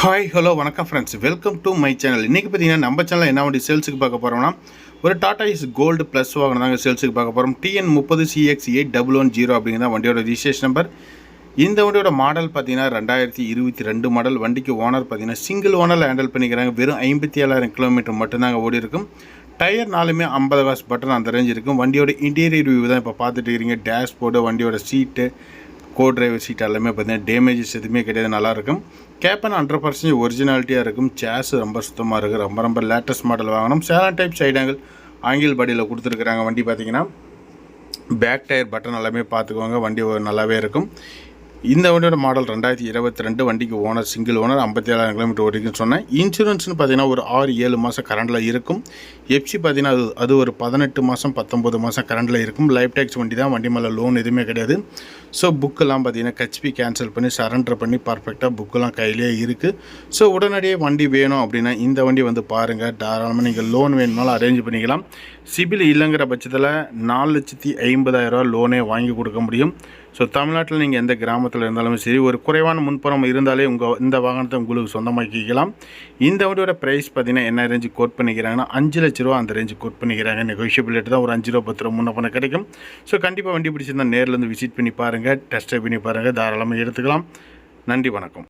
Hi hello வணக்கம் friends, welcome to my channel. இன்றைக்கி பார்த்தீங்கன்னா நம்ம சேனலில் என்ன வண்டி சேல்ஸுக்கு பார்க்க போகிறோம்னா ஒரு டாடா இஸ் கோல்டு ப்ளஸ் வாகனம் தாங்க சேல்ஸுக்கு பார்க்க போகிறோம். TN30CX8110 அப்படிங்கிறத வண்டியோட ரிஜிஸ்ட்ரேஷன் நம்பர். இந்த வண்டியோட மாடல் பார்த்தீங்கன்னா 2022 மாடல். வண்டிக்கு ஓனர் பார்த்தீங்கன்னா சிங்கிள் ஓனரில் ஹேண்டில் பண்ணிக்கிறாங்க. வெறும் 57,000 கிலோமீட்டர் மட்டும்தாங்க ஓடி இருக்கும். டயர் நாலுமே 50 காசு பட்டன் அந்த ரேஞ்ச் இருக்கும். வண்டியோட இன்டீரியர் வியூ தான் இப்போ பார்த்துட்டு இருக்கிறீங்க. டேஷ்போர்டு, வண்டியோட சீட்டு, கோ டிரைவர் சீட் எல்லாமே பார்த்தீங்கன்னா டேமேஜஸ் எதுவுமே கிடையாது, நல்லாயிருக்கும். கேப்பன் 100% ஒரிஜினாலிட்டியாக இருக்கும். சேஸ் ரொம்ப சுத்தமாக இருக்குது. ரொம்ப லேட்டஸ்ட் மாடல் வாங்கணும். சேலன் டைப் சைடாங்கள் ஆங்கில் பாடியில் கொடுத்துருக்குறாங்க. வண்டி பார்த்திங்கன்னா பேக் டயர் பட்டன் எல்லாமே பார்த்துக்குவாங்க. வண்டி நல்லாவே இருக்கும். இந்த வண்டியோட மாடல் 2022. வண்டிக்கு ஓனர் சிங்கிள் ஓனர், 57,000 கிலோமீட்டர் ஓடிக்குன்னு சொன்னேன். இன்சூரன்ஸ்னு பார்த்தீங்கன்னா ஒரு 6-7 மாதம் கரண்டில் இருக்கும். எஃப்சி பார்த்தீங்கன்னா அது ஒரு 18 மாதம் 19 மாதம் கரண்டில் இருக்கும். லைஃப் டேக்ஸ் வண்டி தான். வண்டி மேலே லோன் எதுவுமே கிடையாது. ஸோ புக்கெல்லாம் பார்த்தீங்கன்னா ஹெச்பி கேன்சல் பண்ணி சரண்டர் பண்ணி பர்ஃபெக்டாக புக்கெல்லாம் கையிலே இருக்குது. ஸோ உடனடியே வண்டி வேணும் அப்படின்னா இந்த வண்டி வந்து பாருங்கள். தாராளமாக நீங்கள் லோன் வேணுனாலும் அரேஞ்ச் பண்ணிக்கலாம். சிபில் இல்லைங்கிற பட்சத்தில் 4,50,000 லோனே வாங்கி கொடுக்க முடியும். ஸோ தமிழ்நாட்டில் நீங்கள் எந்த கிராமத்தில் இருந்தாலும் சரி, ஒரு குறைவான முன்பணம் இருந்தாலே இந்த வாகனத்தை உங்களுக்கு சொந்தமாக்கிக்கலாம். இந்த வண்டியோட ப்ரைஸ் பார்த்தீங்கன்னா என்ன ரேஞ்சு கோட் பண்ணிக்கிறாங்கன்னா 5 லட்ச ரூபா அந்த ரேஞ்சு கோட் பண்ணிக்கிறாங்க. நெகோஷியபிலிட்டி தான். ஒரு 5 ரூபா 10 ரூபா முன்ன பண்ண கிடைக்கும். ஸோ கண்டிப்பாக வண்டி பிடிச்சிருந்தால் நேரில் வந்து விசிட் பண்ணி பாருங்கள், டெஸ்ட் ட்ரைவ் பண்ணி பாருங்கள், தாராளமாக எடுத்துக்கலாம். நன்றி, வணக்கம்.